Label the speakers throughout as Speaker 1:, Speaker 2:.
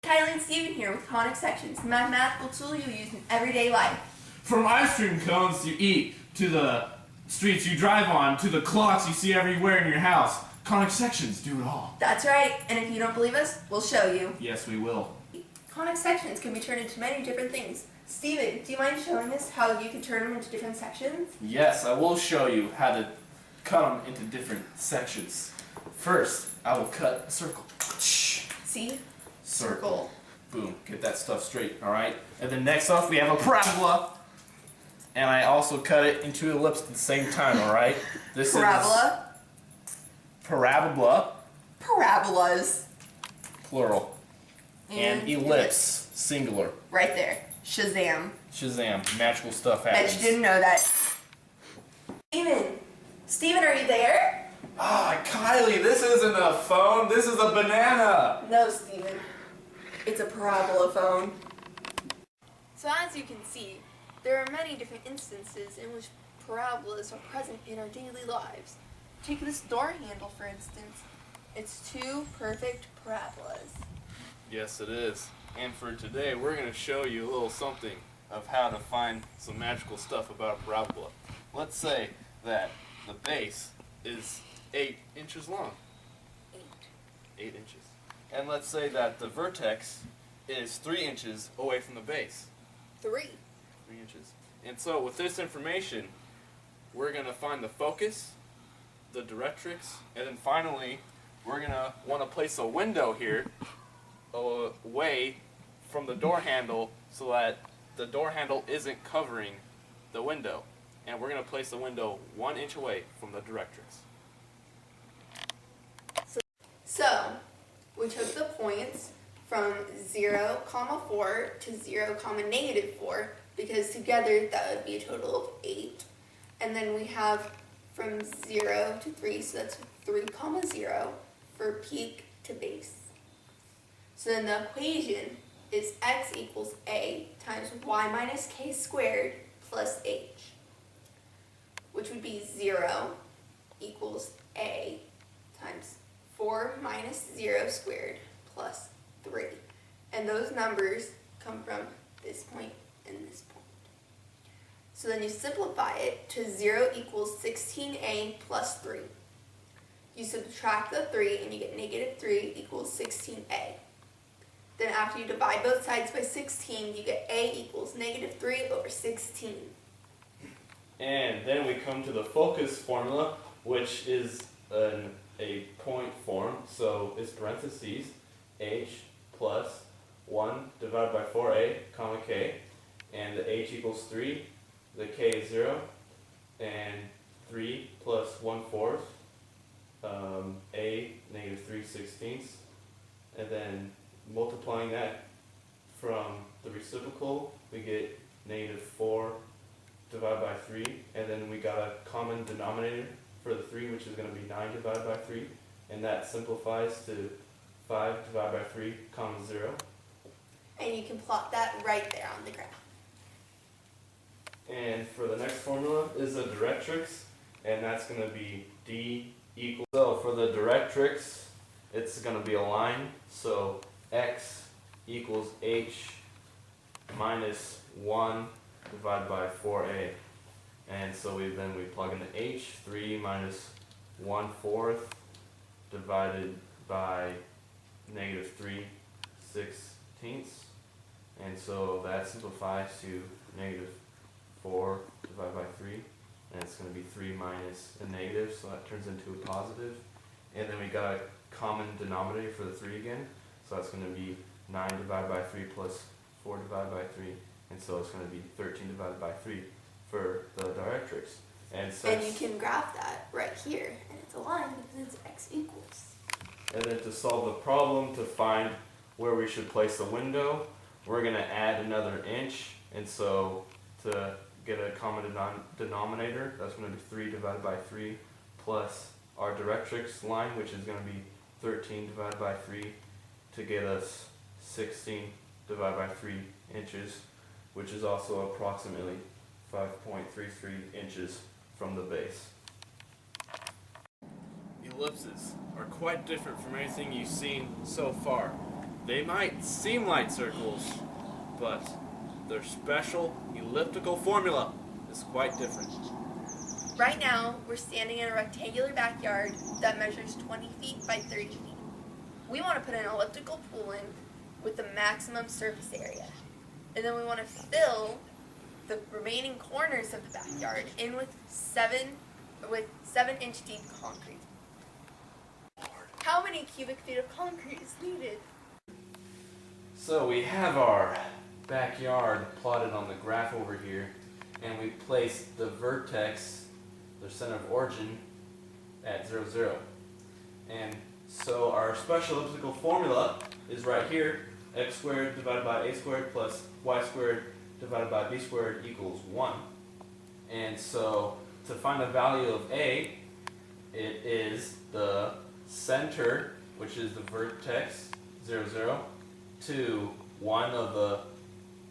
Speaker 1: Kylie and Steven here with Conic Sections, the mathematical tool you use in everyday life.
Speaker 2: From ice cream cones you eat, to the streets you drive on, to the clocks you see everywhere in your house, Conic Sections do it all.
Speaker 1: That's right, and if you don't believe us, we'll show you.
Speaker 2: Yes, we will.
Speaker 1: Conic sections can be turned into many different things. Steven, do you mind showing us how you can turn them into different sections?
Speaker 2: Yes, I will show you how to cut them into different sections. First, I will cut a circle.
Speaker 1: See?
Speaker 2: Circle. Boom. Get that stuff straight, alright? And then next off we have a parabola. And I also cut it into ellipse at the same time, alright? This
Speaker 1: Parabola?
Speaker 2: is parabola,
Speaker 1: Parabolas.
Speaker 2: plural. And ellipse, singular.
Speaker 1: Right there. Shazam.
Speaker 2: Shazam. Magical stuff
Speaker 1: Bet
Speaker 2: happens.
Speaker 1: you didn't know that. Steven, are you there?
Speaker 2: Ah, Kylie, this isn't a phone, this is a banana!
Speaker 1: No, Steven. It's a parabola phone. So as you can see, there are many different instances in which parabolas are present in our daily lives. Take this door handle, for instance. It's two perfect parabolas.
Speaker 3: Yes, it is. And for today, we're going to show you a little something of how to find some magical stuff about a parabola. Let's say that the base is 8 inches long. 8 inches. And let's say that the vertex is 3 inches away from the base.
Speaker 1: 3
Speaker 3: inches. And so with this information, we're going to find the focus, the directrix, and then finally, we're going to want to place a window here away from the door handle so that the door handle isn't covering the window. And we're going to place the window 1 inch away from the directrix.
Speaker 1: So, we took the points from 0, 4 to 0, -4 because together that would be a total of 8. And then we have from 0 to 3, so that's 3, 0 for peak to base. So then the equation is x equals a times y minus k squared plus h, which would be 0 equals a times 4 minus 0 squared plus 3. And those numbers come from this point and this point. So then you simplify it to 0 equals 16a plus 3. You subtract the 3 and you get -3 equals 16a. Then after you divide both sides by 16, you get a equals -3 over 16.
Speaker 3: And then we come to the focus formula, which is a point form, so it's parentheses, h plus 1 divided by 4a, comma k, and the h equals 3, the k is 0, and 3 plus 1/4, a, -3/16, and then multiplying that from the reciprocal, we get -4 divided by 3, and then we got a common denominator for the 3, which is going to be 9 divided by 3, and that simplifies to 5 divided by 3, comma 0.
Speaker 1: And you can plot that right there on the graph.
Speaker 3: And for the next formula is a directrix, and that's going to be d equals, so for the directrix, it's going to be a line, so x equals h minus 1 divided by 4a. And so we plug in the h, 3 minus 1/4 divided by -3/16. And so that simplifies to -4 divided by 3. And it's going to be 3 minus a negative, so that turns into a positive. And then we got a common denominator for the 3 again. So that's going to be 9 divided by 3 plus 4 divided by 3. And so it's going to be 13 divided by 3 for the directrix. And
Speaker 1: you can graph that right here, and it's a line because it's x equals.
Speaker 3: And then to solve the problem, to find where we should place the window, we're going to add another inch. And so to get a common denominator, that's going to be 3 divided by 3 plus our directrix line, which is going to be 13 divided by 3 to get us 16 divided by 3 inches, which is also approximately 5.33 inches from the base. Ellipses are quite different from anything you've seen so far.
Speaker 4: They might seem like circles, but their special elliptical formula is quite different.
Speaker 1: Right now, we're standing in a rectangular backyard that measures 20 feet by 30 feet. We want to put an elliptical pool in with the maximum surface area. And then we want to fill the remaining corners of the backyard in with 7-inch deep concrete. How many cubic feet of concrete is needed?
Speaker 3: So we have our backyard plotted on the graph over here, and we placed the vertex, the center of origin, at 0, 0. And so our special elliptical formula is right here. X squared divided by a squared plus y squared divided by b squared equals 1. And so to find the value of a, it is the center, which is the vertex 0, 0, to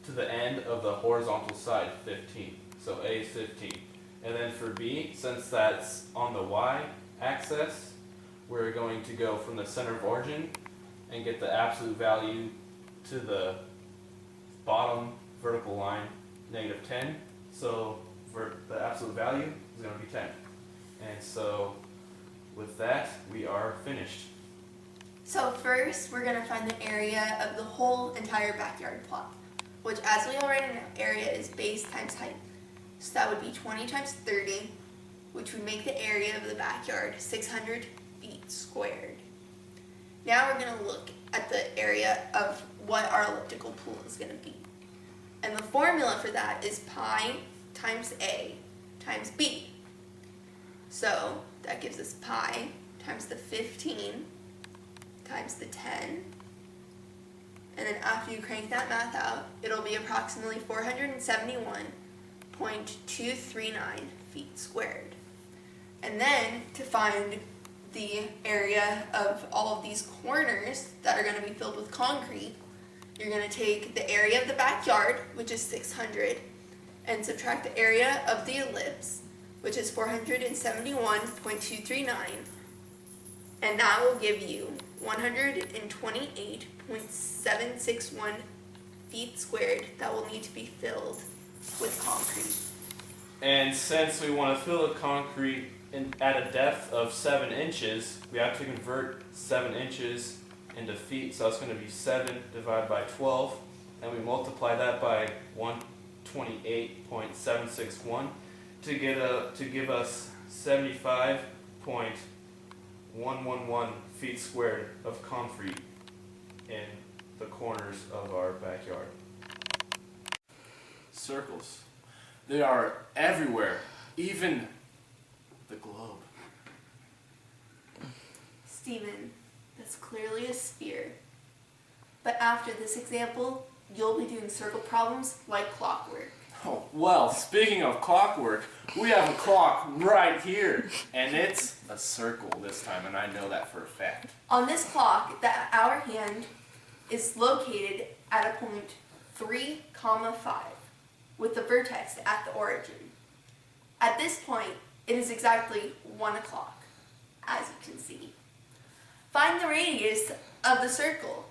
Speaker 3: to the end of the horizontal side, 15. So a is 15. And then for b, since that's on the y-axis, we're going to go from the center of origin and get the absolute value to the bottom vertical line, -10. So the absolute value is going to be 10. And so with that, we are finished.
Speaker 1: So first, we're going to find the area of the whole entire backyard plot, which, as we already know, area is base times height. So that would be 20 times 30, which would make the area of the backyard 600 feet squared. Now we're going to look at the area of what our elliptical pool is going to be. And the formula for that is pi times a times b. So that gives us pi times the 15 times the 10. And then after you crank that math out, it'll be approximately 471.239 feet squared. And then to find the area of all of these corners that are going to be filled with concrete, you're going to take the area of the backyard, which is 600, and subtract the area of the ellipse, which is 471.239, and that will give you 128.761 feet squared that will need to be filled with concrete.
Speaker 3: And since we want to fill the concrete at a depth of 7 inches, we have to convert 7 inches into feet. So that's going to be 7 divided by 12, and we multiply that by 128.761 to give us 75.111 feet squared of concrete in the corners of our backyard.
Speaker 2: Circles. They are everywhere, even the globe.
Speaker 1: Stephen, that's clearly a sphere. But after this example, you'll be doing circle problems like clockwork.
Speaker 2: Oh, well, speaking of clockwork, we have a clock right here, and it's a circle this time, and I know that for a fact.
Speaker 1: On this clock, the hour hand is located at a point 3, 5, with the vertex at the origin. At this point, it is exactly 1 o'clock, as you can see. Find the radius of the circle,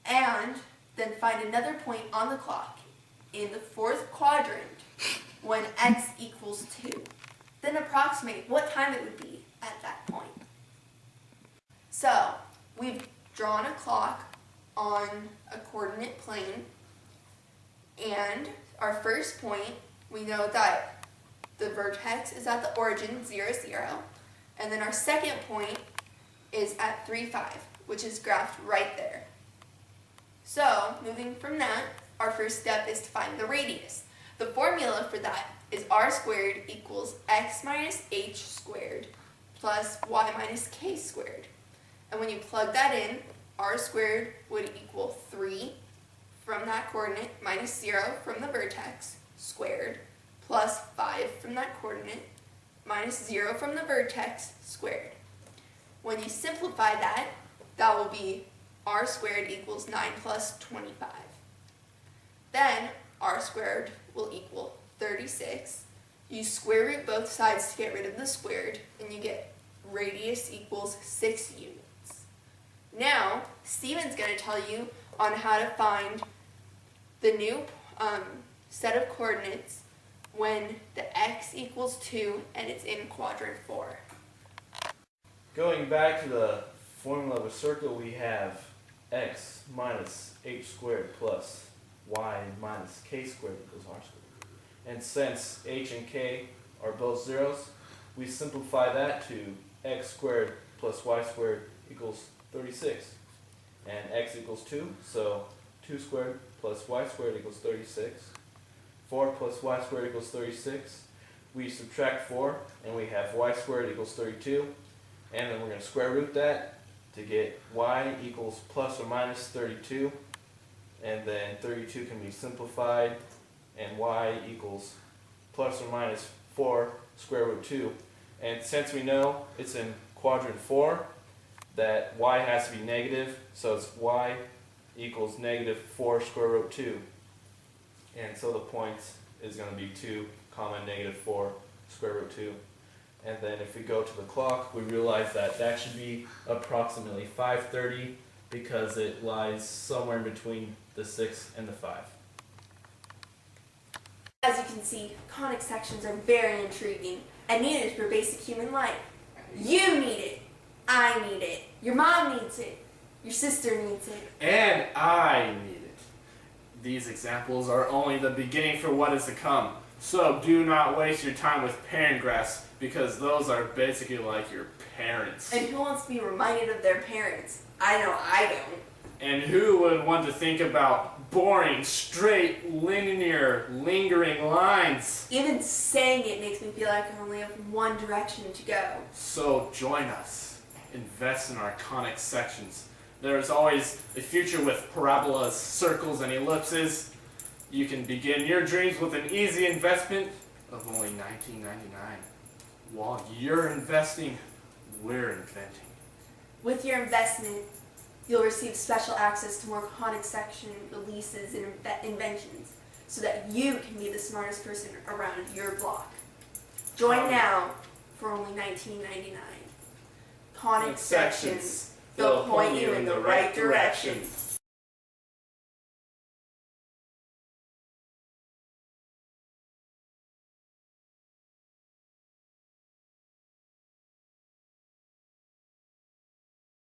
Speaker 1: and then find another point on the clock in the 4th quadrant when x equals 2. Then approximate what time it would be at that point. So, we've drawn a clock on a coordinate plane, and our first point, we know that the vertex is at the origin, 0, 0, and then our second point is at 3, 5, which is graphed right there. So, moving from that, our first step is to find the radius. The formula for that is r squared equals x minus h squared plus y minus k squared. And when you plug that in, r squared would equal 3 from that coordinate minus 0 from the vertex squared plus 5 from that coordinate minus 0 from the vertex squared. When you simplify that, that will be r squared equals 9 plus 25. Then r squared will equal 36. You square root both sides to get rid of the squared, and you get radius equals 6 units. Now, Steven's going to tell you on how to find the new set of coordinates when the x equals 2 and it's in quadrant 4.
Speaker 3: Going back to the formula of a circle, we have x minus h squared plus y minus k squared equals r squared. And since h and k are both zeros, we simplify that to x squared plus y squared equals 36. And x equals 2, so 2 squared plus y squared equals 36. 4 plus y squared equals 36. We subtract 4, and we have y squared equals 32. And then we're going to square root that to get y equals plus or minus 32. And then 32 can be simplified, and y equals plus or minus 4 square root 2. And since we know it's in quadrant 4, that y has to be negative, so it's y equals negative 4 square root 2. And so the point is going to be 2 comma negative 4 square root 2. And then if we go to the clock, we realize that that should be approximately 5:30 because it lies somewhere in between the 6 and the 5.
Speaker 1: As you can see, conic sections are very intriguing and needed for basic human life. You need it. I need it. Your mom needs it. Your sister needs it.
Speaker 2: And I need it. These examples are only the beginning for what is to come. So do not waste your time with parent graphs because those are basically like your parents.
Speaker 1: And who wants to be reminded of their parents? I know I don't.
Speaker 2: And who would want to think about boring, straight, linear, lingering lines?
Speaker 1: Even saying it makes me feel like I only have one direction to go.
Speaker 2: So join us. Invest in our conic sections. There is always a future with parabolas, circles, and ellipses. You can begin your dreams with an easy investment of only $19.99. While you're investing, we're inventing.
Speaker 1: With your investment, you'll receive special access to more conic section releases and inventions so that you can be the smartest person around your block. Join now for only $19.99. Conic Sections. They'll point you in the right direction.